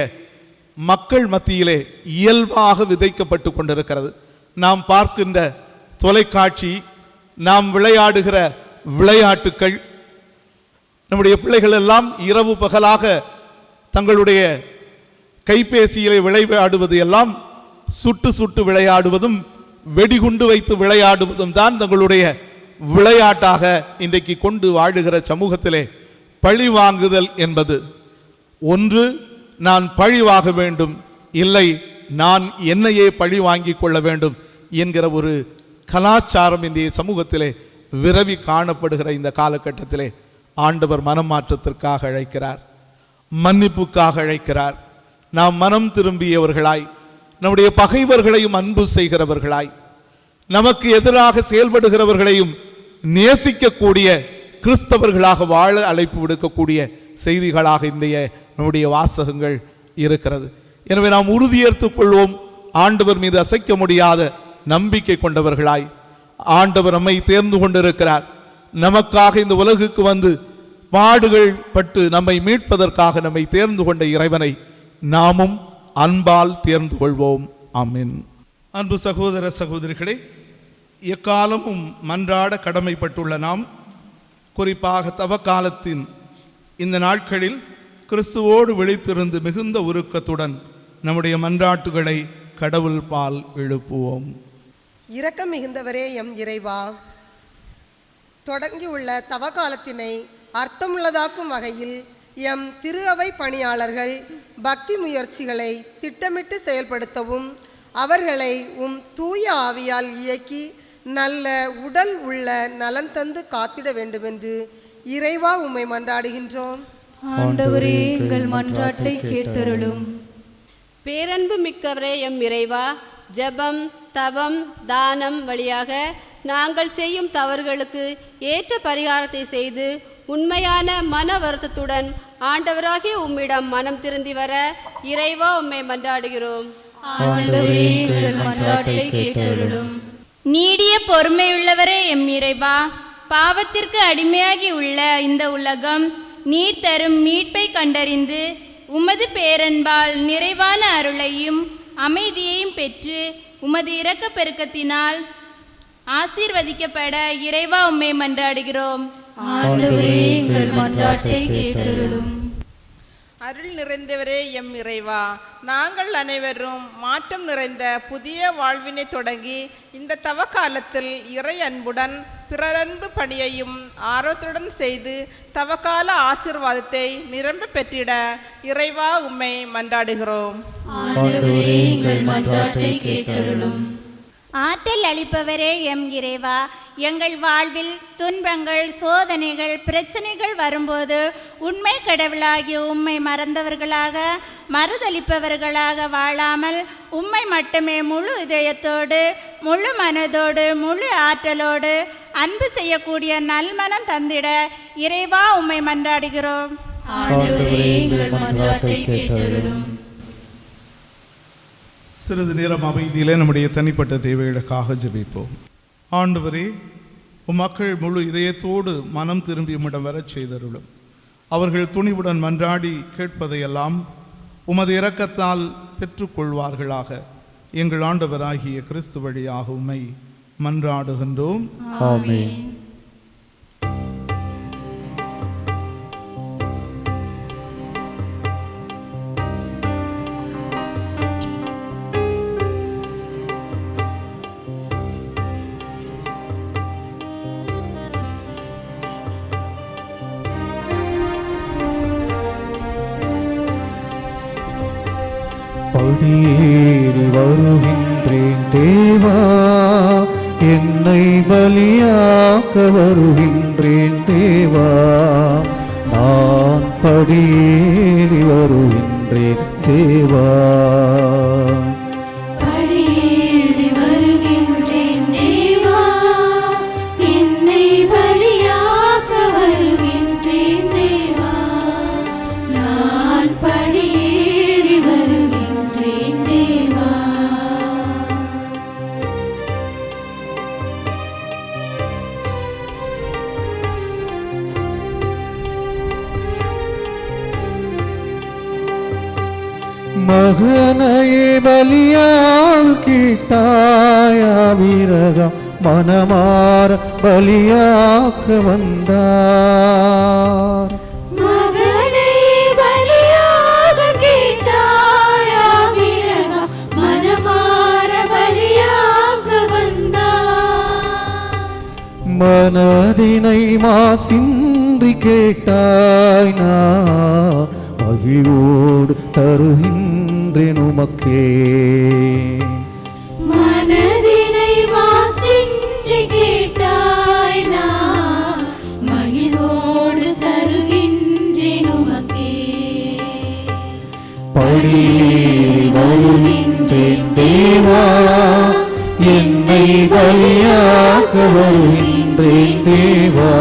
மக்கள் மத்தியிலே இயல்பாக விதைக்கப்பட்டு கொண்டிருக்கிறது. நாம் பார்க்கின்ற தொலைக்காட்சி, நாம் விளையாடுகிற விளையாட்டுக்கள், நம்முடைய பிள்ளைகள் எல்லாம் இரவு பகலாக தங்களுடைய கைபேசியிலே விளையாடுவது எல்லாம் சுட்டு சுட்டு விளையாடுவதும் வெடிகுண்டு வைத்து விளையாடுவதும் தான் தங்களுடைய விளையாட்டாக இன்றைக்கு கொண்டு வாழுகிற சமூகத்திலே பழி வாங்குதல் என்பது ஒன்று, நான் பழி வாங்க வேண்டும், இல்லை நான் என்னையே பழி வாங்கி கொள்ள வேண்டும் என்கிற ஒரு கலாச்சாரம் இன்றைய சமூகத்திலே விரவி காணப்படுகிற இந்த காலகட்டத்திலே ஆண்டவர் மனமாற்றத்திற்காக அழைக்கிறார், மன்னிப்புக்காக அழைக்கிறார். நாம் மனம் திரும்பியவர்களாய், நம்முடைய பகைவர்களையும் அன்பு செய்கிறவர்களாய், நமக்கு எதிராக செயல்படுகிறவர்களையும் நேசிக்கக்கூடிய கிறிஸ்தவர்களாக வாழ அழைப்பு விடுக்கக்கூடிய செய்திகளாக இன்றைய நம்முடைய வாசகங்கள் இருக்கிறது. எனவே நாம் உறுதியேற்றுக் கொள்வோம். ஆண்டவர் மீது அசைக்க முடியாத நம்பிக்கை கொண்டவர்களாய் ஆண்டவர் நம்மை தேர்ந்து கொண்டிருக்கிறார். நமக்காக இந்த உலகுக்கு வந்து பாடுகள் பட்டு நம்மை மீட்பதற்காக நம்மை தேர்ந்து கொண்ட இறைவனை நாமும் அன்பால் தேர்ந்து கொள்வோம். ஆமென். அன்பு சகோதர சகோதரிகளே, எக்காலமும் மன்றாட கடமைப்பட்டுள்ள நாம், குறிப்பாக தவக்காலத்தின் இந்த நாட்களில் கிறிஸ்துவோடு விழித்திருந்து மிகுந்த உருக்கத்துடன் நம்முடைய மன்றாட்டுகளை கடவுள் பால் எழுப்புவோம். இரக்கம் மிகுந்தவரே எம் இறைவா, தொடங்கியுள்ள தவக்காலத்தினை அர்த்தமுள்ளதாக்கும் வகையில் எம் திரு அவை பணியாளர்கள் பக்தி முயற்சிகளை திட்டமிட்டு செயல்படுத்தவும், அவர்களை தூய ஆவியால் இயக்கி நல்ல உடல் உள்ள நலன் தந்து காத்திட வேண்டுமென்று இறைவா உம்மை மன்றாடுகின்றோம். ஆண்டவரே, எங்கள் மன்றாட்டை கேட்டருளும். பேரன்பு மிக்கவரே எம் இறைவா, ஜெபம், தவம், தானம் வழியாக நாங்கள் செய்யும் தவறுகளுக்கு ஏற்ற பரிகாரத்தை செய்து உண்மையான மன வருத்தத்துடன் ஆண்டவராகிய உம்மிடம் மனம் திருந்தி வர இறைவா உம்மை மன்றாடுகிறோம். ஆண்டவரே, எங்கள் மன்றாட்டை கேட்டருளும். நீடிய பொறுமையுள்ளவரே எம் இறைவா, பாவத்திற்கு அடிமையாகி உள்ள இந்த உலகம் நீர் தரும் மீட்பை கண்டறிந்து உமது பேரன்பால் நிறைவான அருளையும் அமைதியையும் பெற்று உமது இரக்க பெருக்கத்தினால் ஆசீர்வதிக்கப்பட இறைவா உம்மை மன்றாடுகிறோம். ஆண்டவரே, எங்கள் மன்றாட்டை கேட்டருளும். அருள் நிறைந்தவரே எம் இறைவா, நாங்கள் அனைவரும் மாற்றம் நிறைந்த புதிய வாழ்வினை தொடங்கி இந்த தவக்காலத்தில் இறை அன்புடன் பிறரன்பு பணியையும் ஆர்வத்துடன் செய்து தவக்கால ஆசீர்வாதத்தை நிரம்ப பெற்றிட இறைவா உம்மை மன்றாடுகிறோம். ஆண்டவரே, எங்கள் மன்றாட்டை கேட்டருளும். ஆற்றல் அளிப்பவரே எம் இறைவா, எங்கள் வாழ்வில் துன்பங்கள், சோதனைகள், பிரச்சனைகள் வரும்போது உண்மை கடவுளாகிய உம்மை மறந்தவர்களாக, மறுதளிப்பவர்களாக வாழாமல் உம்மை மட்டுமே முழு இதயத்தோடு, முழு மனதோடு, முழு ஆற்றலோடு அன்பு செய்யக்கூடிய நல்மனம் தந்திட இறைவா உம்மை மன்றாடுகிறோம். ஆண்டவரே எங்கள் மன்றாட்டை கேட்டருளும். சிறிது நேரம் அமைதியிலே நம்முடைய தனிப்பட்ட தேவைகளுக்காக ஜெபிப்போம். ஆண்டவரே, உம் மக்கள் முழு இதயத்தோடு மனம் திரும்பி உம்மிடம் வரச் செய்தருளும். அவர்கள் துணிவுடன் மன்றாடி கேட்பதையெல்லாம் உமது இரக்கத்தால் பெற்றுக்கொள்வார்களாக. எங்கள் ஆண்டவராகிய கிறிஸ்து வழியாக உம்மை மன்றாடுகின்றோம். ஆமென். படியேறி வருகின்றேன் தேவா, என்னை பலியாக்க வருகின்றேன் தேவா. நான் படியேறி வருகின்றேன் தேவா. படியேறி வருகின்றேன் தேவா, என்னை பலியாக்க வருகின்றேன் தேவா. நான் படியேறி வருகின்றேன் தேவா. மகனையே பலியாக்கிட்டாயா விரகம் மனமார பலியாக்க வந்தார். மகனை பலியாக கேட்டாயா விரகம் மனமார பலியாக வந்தார். மனதினை மாசின்றி கேட்டாய், நான் மகிழ்வோடு தருகின்றேன் உமக்கே. மனதினை மாசின்றி கேட்டாய், நான் மகிழ்வோடு தருகின்றேன் உமக்கே. படியேறி வருகின்றேன் தேவா, என்னை பலியாக்க வருகின்றேன் தேவா.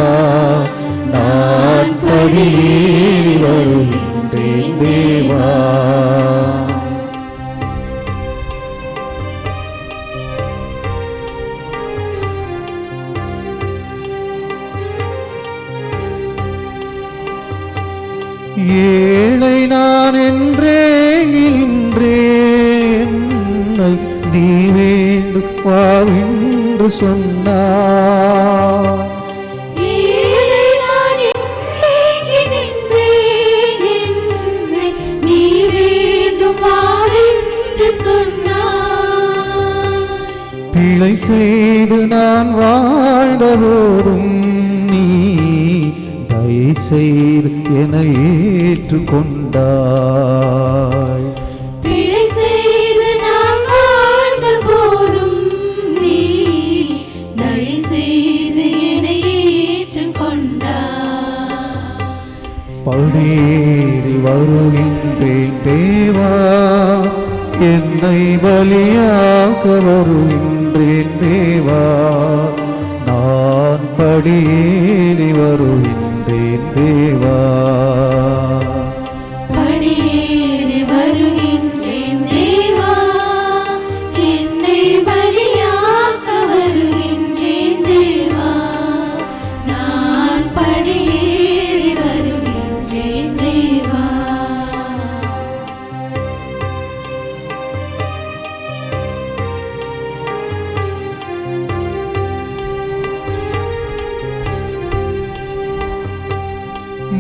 நான் படியேறி வருகின்றேன் தேவா. ஏழை நான் என்றே இன்றேன், என்னை நீ வேண்டும் வாவென்று சொன்னார். ஏழை நான் எங்கேங்கி நின்றேன், என்னை நீ வேண்டும் வாவென்று சொன்னாய். பிழை செய்து நான் வாழ்ந்த போதும் நீ தயை செய்து என்னை ஏற்றுக்கொண்டாய். பிழை செய்து நான் வாழ்ந்த போதும் நீ தயை செய்து என்னை ஏற்றுக்கொண்டாய். படியேறி வருகின்றேன் தேவா, என்னை பலியாக்க வருகின்றேன் தேவா. நான் படியேறி வருகின்றேன் தேவா. படியேறி வருகின்றேன் தேவா, என்னை பலியாக்க வருகின்றேன் தேவா. நான் படியேறி வருகின்றேன் தேவா.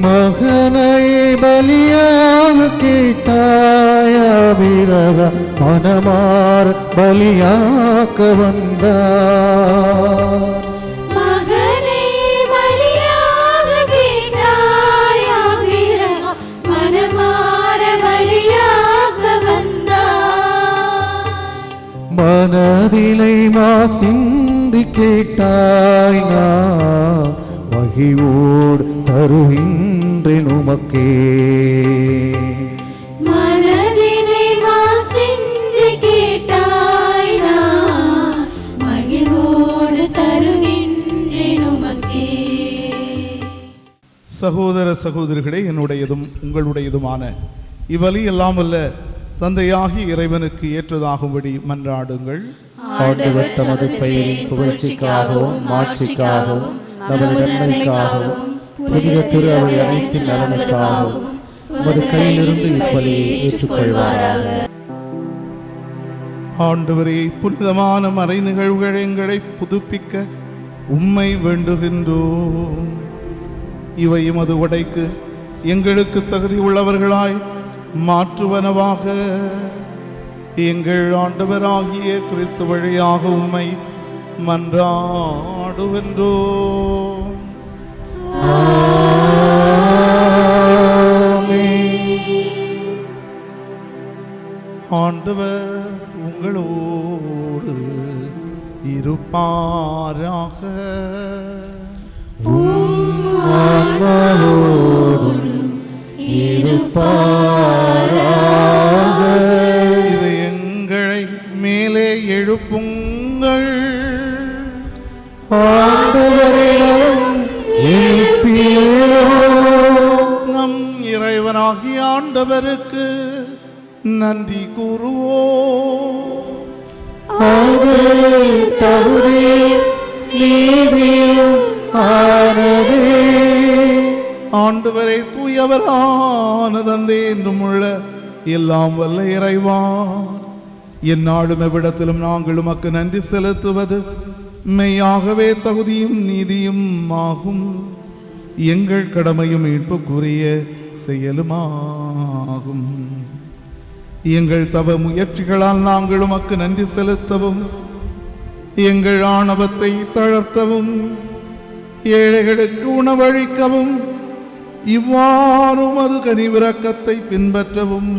மகனை பலியாக கேட்டாயா விரக மனமார பலியாக்க வந்தார். மகனை பலியாக கேட்டாயா விரகம் மனமார பலியாக வந்தாய். மனதிலை மாசின்றி கேட்டாய், நான் மகிழ்வோடு தருகின்றேன் உமக்கே. மனதினை மாசின்றி கேட்டாய், நான் மகிழ்வோடு தருகின்றேன் உமக்கே. சகோதர சகோதரிகளே, என்னுடையதும் உங்களுடையதுமான இவ்வலி எல்லாம் அல்ல தந்தையாகி இறைவனுக்கு ஏற்றதாகும்படி மன்றாடுங்கள். ஆண்டவர் தமது பெயரின் புகழ்ச்சிக்காகவும் மாட்சிக்காகவும் நமது நன்மைக்காகவும் புனித திரு அவை அனைத்தின் நலனுக்காகவும் உமது கையிலிருந்து இப்பலியை ஏற்றுக்கொள்வாராக. ஆண்டவரே, புனிதமான மறை நிகழ்வுகள் எங்களை புதுப்பிக்க உம்மை வேண்டுகின்றோம். இவை எமது உடைக்கு எங்களுக்கு தகுதி உள்ளவர்களாய் மாற்றுவனவாக எங்கள் ஆண்டவராகிய கிறிஸ்து வழியாக உம்மை மன்றாடுகின்றோம். ஆண்டவர் உங்களோடு இருப்பாராக. இது எங்களை மேலே எழுப்புங்கள். நம் இறைவனாகிய ஆண்டவருக்கு நன்றி கூறுவோம். ஆண்டவரே, தூயவரான தந்தை என்றும் உள்ள எல்லாம் வல்ல இறைவா, எந்நாளும் எவ்விடத்திலும் நாங்கள் உமக்கு நன்றி செலுத்துவது மெய்யாகவே தகுதியும் நீதியும் ஆகும். எங்கள் கடமையும் மீட்புக்குரிய செயலுமாகும். எங்கள் தவ முயற்சிகளால் நாங்கள் உமக்கு நன்றி செலுத்தவும், எங்கள் ஆணவத்தை தளர்த்தவும், ஏழைகளுக்கு உணவளிக்கவும், இவ்வாறும் அது கனிவிரக்கத்தை பின்பற்றவும்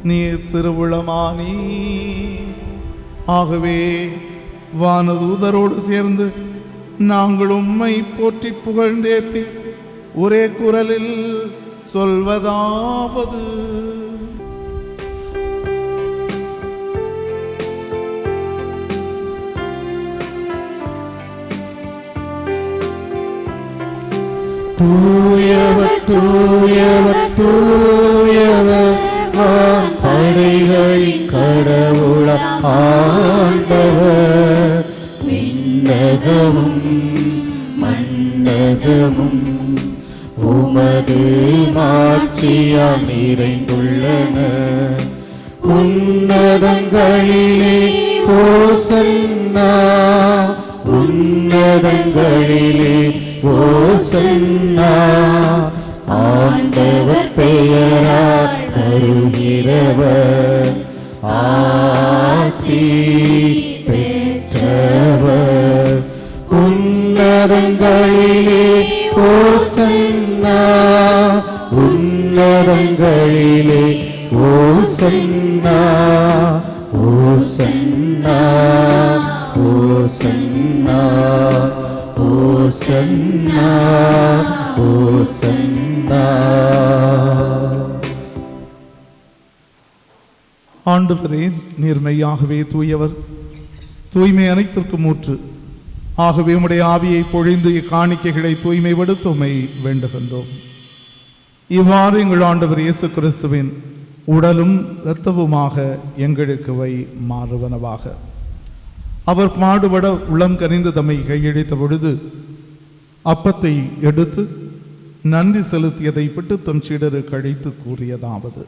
நீர் திருவுளமானீ. ஆகவே வானதூதரோடு சேர்ந்து நாங்கள் உம்மை போற்றி புகழ்ந்தேத்தி ஒரே குரலில் சொல்வதாவது: தூயவர் தூயவர் தூயவர் படைகளின் கடவுள ஆண்டவர். விண்ணகமும் மண்ணகமும் உமது மாட்சியால் நிறைந்துள்ளன. உன்னதங்களிலே ஓசன்னா, உன்னதங்களிலே ஓசன்னா. ஆண்டவர் பெயரால் வருகிறவர் ஆசி பெற்றவர். உன்னதங்களிலே ஓசன்னா, உன்னதங்களிலே ஓசன்னா, ஓசன்னா, ஓசன்னா, ஓசன்னா, ஓசன்னா. ஆண்டவரே, நீர்மையாகவே தூயவர், தூய்மை அனைத்திற்கும் ஊற்று. ஆகவே உம்முடைய ஆவியை பொழிந்து இக்காணிக்கைகளை தூய்மைப்படுத்த உம்மை வேண்டுகின்றோம். இவ்வாறு எங்கள் ஆண்டவர் இயேசு கிறிஸ்துவின் உடலும் இரத்தவுமாக எங்களுக்கு வை மாறுவனவாக. அவர் பாடுபட உளம் கனிந்து தம்மை கையளித்த பொழுது அப்பத்தை எடுத்து நன்றி செலுத்தியதை பிட்டு தம் சீடருக்கு அழைத்து கூறியதாவது: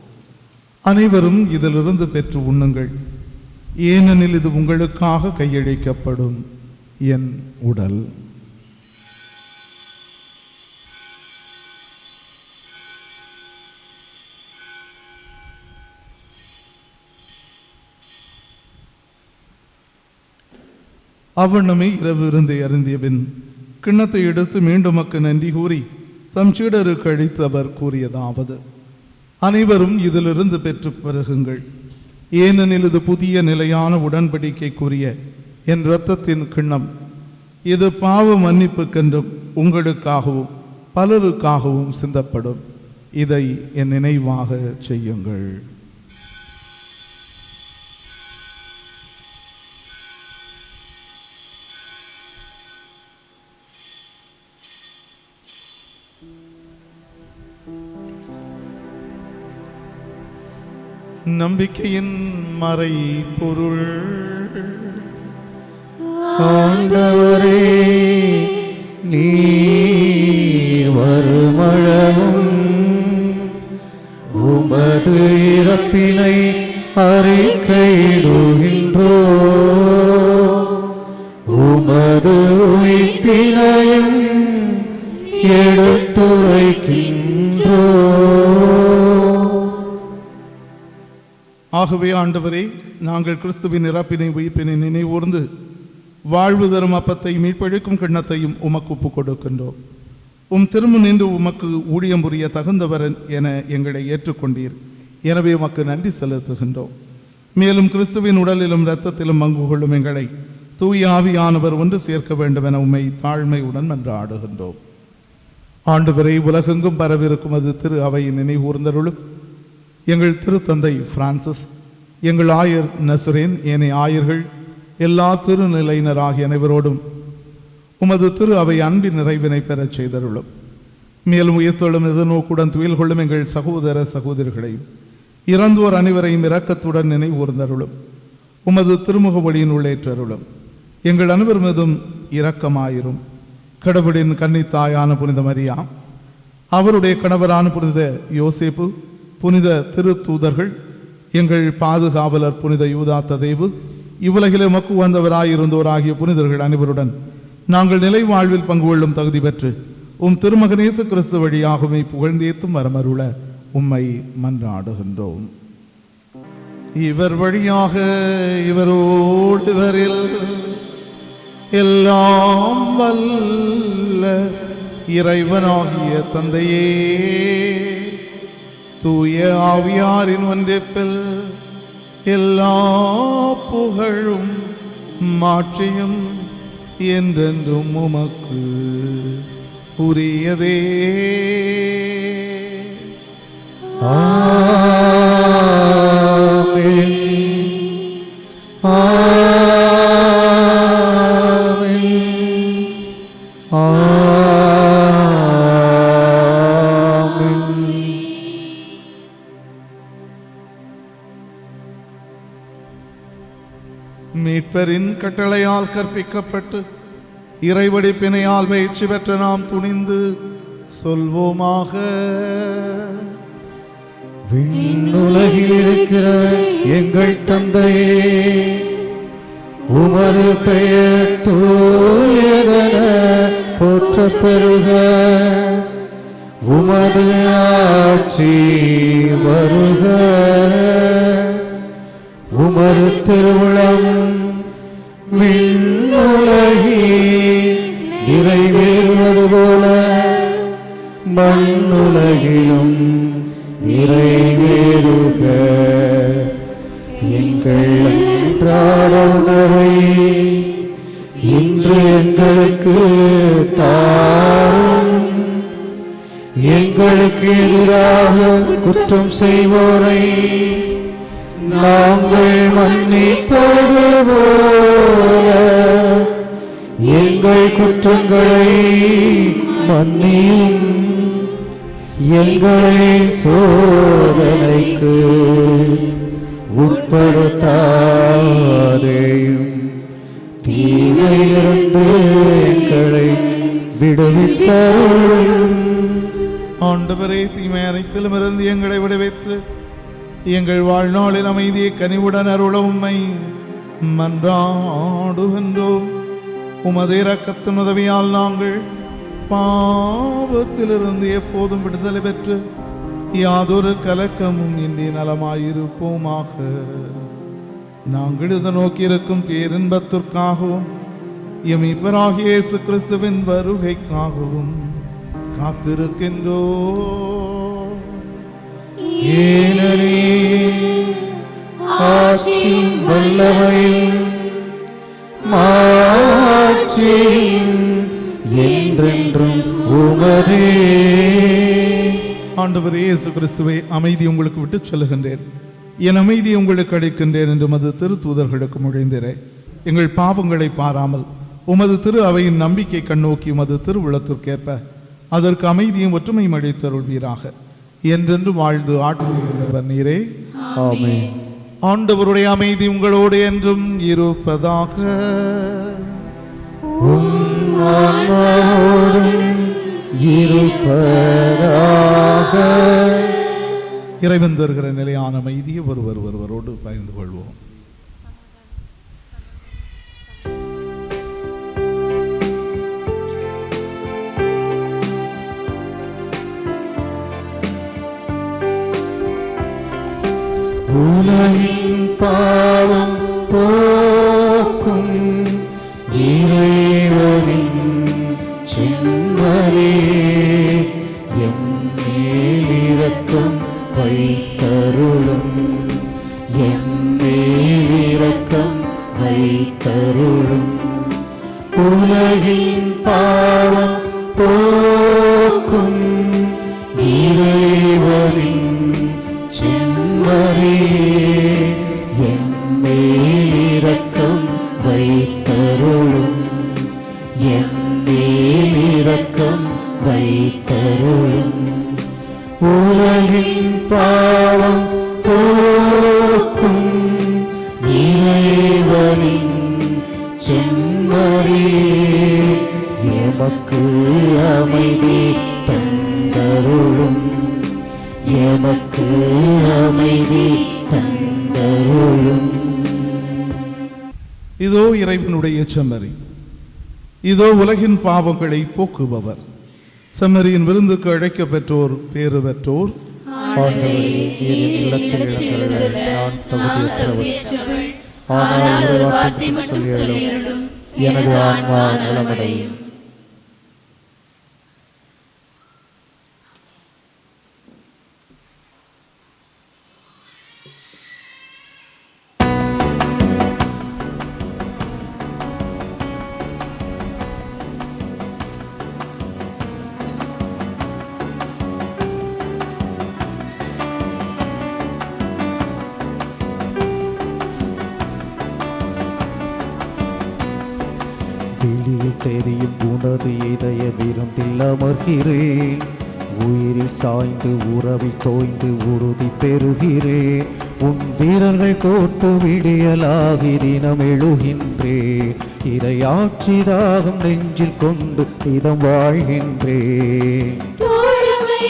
அனைவரும் இதிலிருந்து பெற்று உண்ணுங்கள், ஏனெனில் இது உங்களுக்காக கையளிக்கப்படும் என் உடல். அவ்வண்ணமே இரவு இருந்தை அருந்திய பின் கிண்ணத்தை எடுத்து மீண்டும் மக்கு நன்றி கூறி தம் சீடருக்கு அழைத்து அவர் கூறியதாவது: அனைவரும் இதிலிருந்து பெற்று பருகுங்கள், ஏனெனில் இது புதிய நிலையான உடன்படிக்கைக்குரிய என் இரத்தத்தின் கிண்ணம். இது பாவ மன்னிப்புக்கென்றும் உங்களுக்காகவும் பலருக்காகவும் சிந்தப்படும். இதை என் நினைவாக செய்யுங்கள். நம்பிக்கையின் மறை பொருள். ஆண்டவரே, நீர் வருமளவும் உமது இறப்பினை அறிக்கையிடுகின்றோ, உமது உயிர்ப்பினையும் எடுத்துரைக்கின்றோ. ஆகவே ஆண்டவரே, நாங்கள் கிறிஸ்துவின் இறப்பினை உயிர்ப்பினை நினைவூர்ந்து வாழ்வு தரும் அப்பத்தை மீட்பழிக்கும் கிண்ணத்தையும் உமக்கு ஒப்புக் கொடுக்கின்றோம். திரும்ப நின்று உமக்கு ஊழியம் புரிய தகுந்தவர் என எங்களை ஏற்றுக்கொண்டீர். எனவே உமக்கு நன்றி செலுத்துகின்றோம். மேலும் கிறிஸ்துவின் உடலிலும் இரத்தத்திலும் பங்கு கொள்ளும் எங்களை தூய ஆவியானவர் ஒன்று சேர்க்க வேண்டும் என உம்மை தாழ்மையுடன் மன்றாடுகின்றோம். ஆண்டவரை உலகெங்கும் பரவிருக்கும் அது திரு அவையின் நினைவூர்ந்தருளும். எங்கள் திருத்தந்தை பிரான்சிஸ், எங்கள் ஆயர் நசுரேன், ஏனைய ஆயர்கள், எல்லா திருநிலையினர் ஆகிய அனைவரோடும் உமது திரு அவை அன்பின் நிறைவினை பெறச் செய்தருளும். மேலும் உயிர்த்தெழும் எதிர்நோக்குடன் துயில் கொள்ளும் எங்கள் சகோதர சகோதரிகளையும் இறந்தோர் அனைவரையும் இரக்கத்துடன் நினைவூர்ந்தருளும். உமது திருமுக வழியின் உள்ளேற்றருளும். எங்கள் அனைவர் மீதும் இரக்கமாயிரும். கடவுளின் கன்னித்தாயான புனித மரியா, அவருடைய கணவரான புனித யோசேப்பு, புனித திரு தூதர்கள், எங்கள் பாதுகாவலர் புனித யூதா ததேவு, இவ்வுலகிலே மக்கு வந்தவராயிருந்தோராகிய புனிதர்கள் அனைவருடன் நாங்கள் நிலை வாழ்வில் பங்கு கொள்ளும் தகுதி பெற்று திருமகன் இயேசு கிறிஸ்து வழியாகவே புகழ்ந்தேத்தும் வரமருள உம்மை மன்றாடுகின்றோம். இவர் வழியாக இவரோடு இவரில் எல்லாம் வல்ல இறைவனாகிய தந்தையே, தூய ஆவியாரின் ஒன்றிப்பில் எல்லா புகழும் மாற்றியும் என்றென்றும் உமக்கு உரியதே. ஆமென். ஆமென். ஆமென். மீட்பரின் கட்டளையால் கற்பிக்கப்பட்டு இறைவடிப்பினையால் பயிற்சி பெற்ற நாம் துணிந்து சொல்வோமாக. விண்ணுலகில் இருக்கிற எங்கள் தந்தையே, உமது பெயர் தூயதென போற்றப் பெறுக. உமது ஆட்சி வருக. உமது திருவுளம் விண்ணுலகில் நிறைவேறுவது போல மண்ணுலகிலும் நிறைவேறுக. எங்கள் அன்றாட உணவை இன்று எங்களுக்கு தாரும். எங்களுக்கு எதிராக குற்றம் செய்வோரை நாங்கள் மன்னிப்பது போல எங்கள் குற்றங்களை மன்னியும். எங்களை சோதனைக்கு உட்படுத்தாதேயும், தீமையிலிருந்து எங்களை விடுவித்தருளும். ஆண்டவரே, தீமை அனைத்திலும் இருந்து எங்களை விடுவித்து எங்கள் வாழ்நாளின் அமைதியை கனிவுடன் அருள உம்மை மன்றாடுகின்றோம். உமது இரக்கத்தின் உதவியால் நாங்கள் பாவத்திலிருந்து எப்போதும் விடுதலை பெற்று யாதொரு கலக்கமும் இன்றி நலமாயிருப்போமாக. நாங்கள் இதை நோக்கியிருக்கும் பேரின்பத்திற்காகவும் எம் மீட்பராகிய இயேசு கிறிஸ்துவின் வருகைக்காகவும் காத்திருக்கின்றோம். ஏனெனில் ஆட்சியும் வல்லமையும் மாட்சியும் என்றென்றும் உமதே. ஆண்டவர் இயேசு கிறிஸ்துவை, அமைதி உங்களுக்கு விட்டு செல்லுகின்றேன், என் அமைதியை உங்களுக்கு அளிக்கின்றேன் என்று உமது திரு தூதர்களுக்கு மொழிந்தேன். எங்கள் பாவங்களை பாராமல் உமது திரு அவையின் நம்பிக்கை கண்ணோக்கி உமது திருவுளத்திற்கேற்ப அதற்கு அமைதியும் ஒற்றுமையும் அளித்தருள்வீராக. என்றென்று வாழ்ந்து ஆட்சி நீரே. ஆமென். ஆண்டவருடைய அமைதி உங்களோடு என்றும் இருப்பதாக. ஆன்மாவோடும் இருப்பதாக. இறைவன் தருகிற நிலையான அமைதியை ஒருவரோடு பகிர்ந்து கொள்வோம். உலகின் பாவம் போக்கும் இறைவனின் செம்மறே, எம்மேல் இரக்கம் வைத்தருளும், எம்மேல் இரக்கம் வைத்தருளும். உலகின் பாவம் போக்கும் இறைவனின் செம்மறே, எம்மேல் இரக்கம் வைத்தருளும், எம்மேல் இரக்கம் வைத்தருளும். உலகின் பாவம் போக்கும் இறைவனின் செம்மறே, எமக்கு அமைதி தந்தருளும், எமக்கு அமைதி தந்தருளும். இதோ இறைவனுடைய செம்மறி, இதோ உலகின் பாவங்களை போக்குபவர். செம்மறியின் விருந்துக்கு அழைக்க பெற்றோர் பேறு பெற்றோர். ஆண்டவரே, என் இல்லத்தில் எழுந்தருள நான் தகுதியற்றவள். ஆனால் ஒரு வார்த்தை மட்டும் சொல்லியருளும், எனது ஆன்மா நலமடையும். வெளியில் தெரியும் உனது இதய விருந்தில் அமர்கிறேன், உயிரில் சாய்ந்து உறவில் தோய்ந்து உறுதி பெறுகிறேன். உன் வீரர்கள் கோட்டு விடியலாகி தினம் எழுகின்றேன், இறையாட்சி தாகம் நெஞ்சில் கொண்டு இதம் வாழ்கின்றேன். தோழமை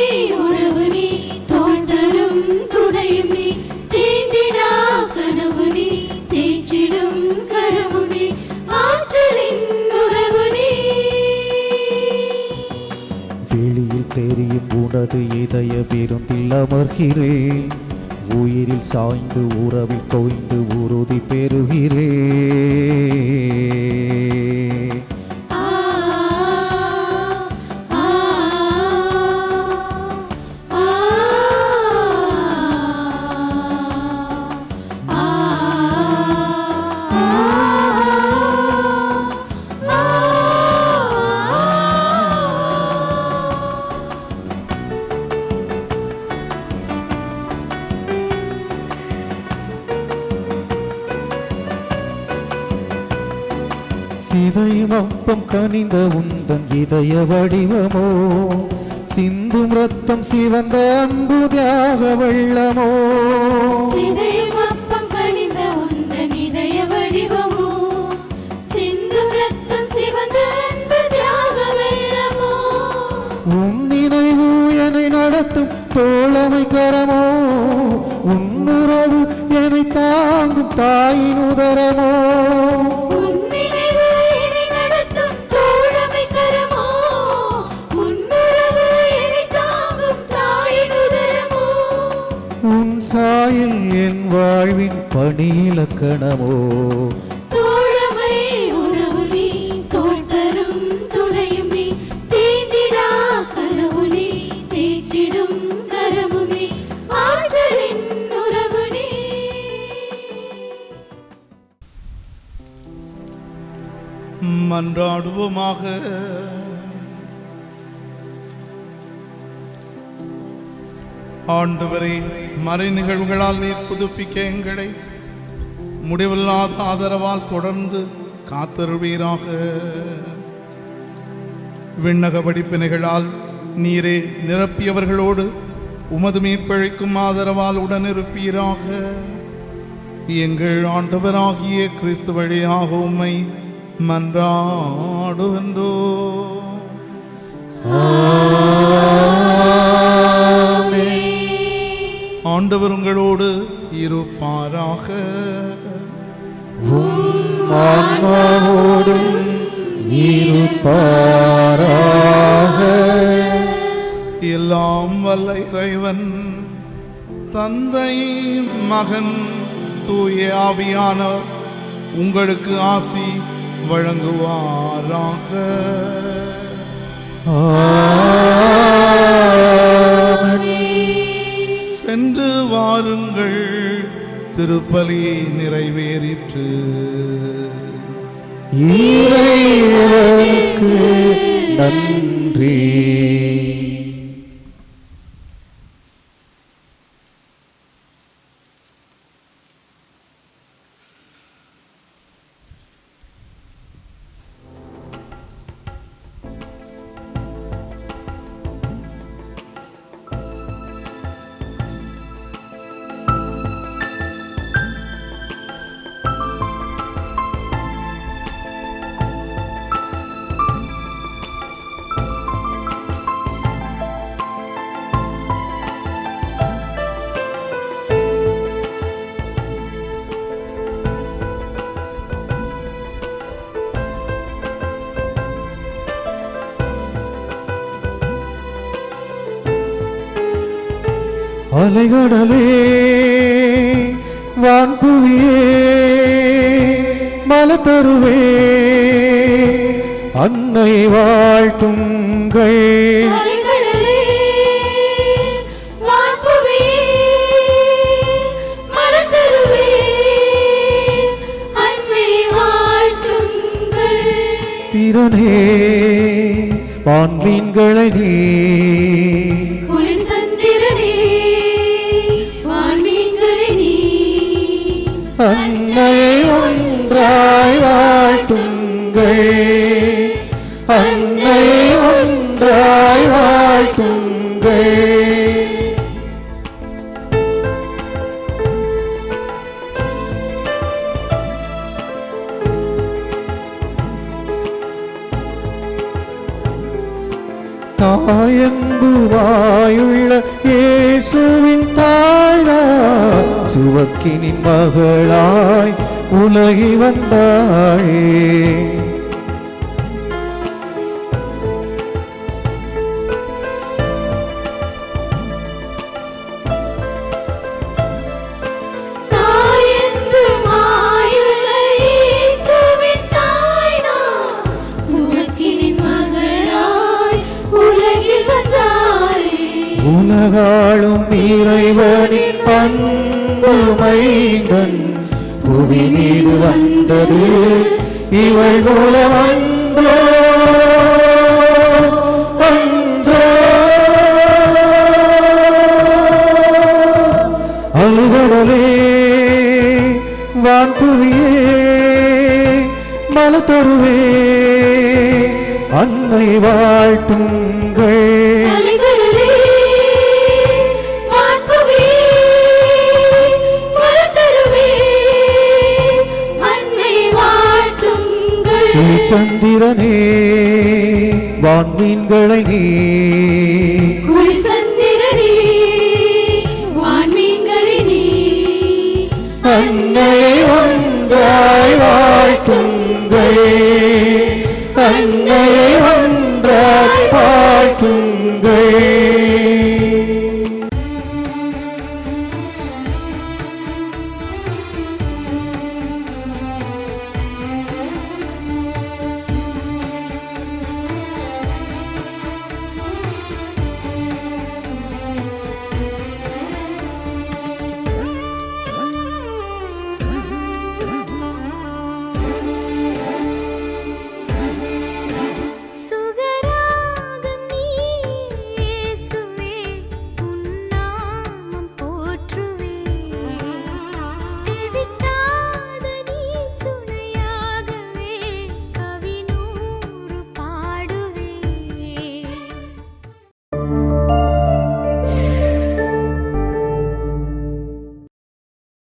உறவு நீ, தோள் தரும் துணையும் நீ, தேந்திடா கனவு நீ, தேய்ச்சிடும் கரவு நீ, ஆற்றலின் உறவு நீ. வெளியில் தெரியும் உனது இதய விருந்தில் அமர்கிறேன், உயிரில் சாய்ந்து உறவில் தோய்ந்து உறுதி பெறுகிறேன். ஆ ஆ ஆ ஆ சிதையும் அப்பம் கனிந்த உந்தன் இதய வடிவமோ, சிந்தும் ரத்தம் சிவந்த அன்பு தியாக வெள்ளமோ. சிதையும் அப்பம் கனிந்த உந்தன் இதய வடிவமோ, சிந்தும் ரத்தம் சிவந்த அன்பு தியாக வெள்ளமோ. உன் நினைவு என்னை நடத்தும் தோழமை கரமோ, உன்னுறவு என்னை தாங்கும் தாயின் உதரமோ. உன் நினைவு என்னை நடத்தும் தோழமை கரமோ, உன்னுறவு என்னை தாங்கும் தாயின் உதரமோ. உன் சாயில் என் வாழ்வின் பணியிலக்கணமோ. தோழமை உணவு நீ, தோள் தரும் துணையும் நீ, தேந்திடா கனவு நீ, தேய்ச்சிடும் கரவு நீ, ஆற்றலின் உறவு நீ. மன்றாடுவோமாக. ஆண்டவரே, மறை நிகழ்வுகளால் நீர் புதுப்பிக்க எங்களை முடிவில்லாத ஆதரவால் தொடர்ந்து காத்தருள்வீராக. விண்ணக படிப்பினைகளால் நீரே நிரப்பியவர்களோடு உமது மீட்பழைக்கும் ஆதரவால் உடனிருப்பீராக. எங்கள் ஆண்டவராகிய கிறிஸ்து வழியாக உம்மை மன்றாடுகின்றோ. ஆண்டவர் உங்களோடு இருப்பாராக. ஆன்மாவோடும் இருப்பாராக. எல்லாம் வல்ல இறைவன் தந்தை, மகன், தூய ஆவியானவர் உங்களுக்கு ஆசி வழங்குவாராக. சென்று வாருங்கள், திருப்பலி நிறைவேறிற்று. இறைவனுக்கு நன்றி. அலைகடலே, வான்புவியே, மலத்தருவே, அன்னை வாழ்த்துங்கள். அலைகடலே, வான்புவியே, மலர்தருவே, அன்னை வாழ்த்துங்கள். திறனே, வான்மீன்களை நீ குளிர் சந்திரனே, வான்மீன்களே நீ அன்னையை ஒன்றாய் வாழ்த்துங்கள். அன்னையை ஒன்றாய் வாழ்த்துங்கள். தாயன்பு வாயுள்ள இயேசுவின் தாயா, சுவக்கினின் மகளாய் உலகி வந்தாயே. தாயன்பு மாயுள்ள இயேசுவின் தாய்தான், சுமக்கினின் மகளாய் உலகில் வந்தாரே. உலகாளும் இறைவனின் அன்பு மைந்தன் புவி மீது வந்தது இவள் மூலம் அன்றோ அன்றோ. அலைகடலே, வான்புவியே, மலத்தருவே, அன்னை வாழ்த்துங்கள். அலைகடலே, வான்புவியே, மலர்தருவே, அன்னை வாழ்த்துங்கள். சந்திரனே, வான்மீன்களை நீ குளிர் சந்திரனே, வான்மீன்களே நீ அன்னையை ஒன்றாய் வாழ்த்துங்கள். அன்னையை ஒன்றாய் வாழ்த்துங்கள்.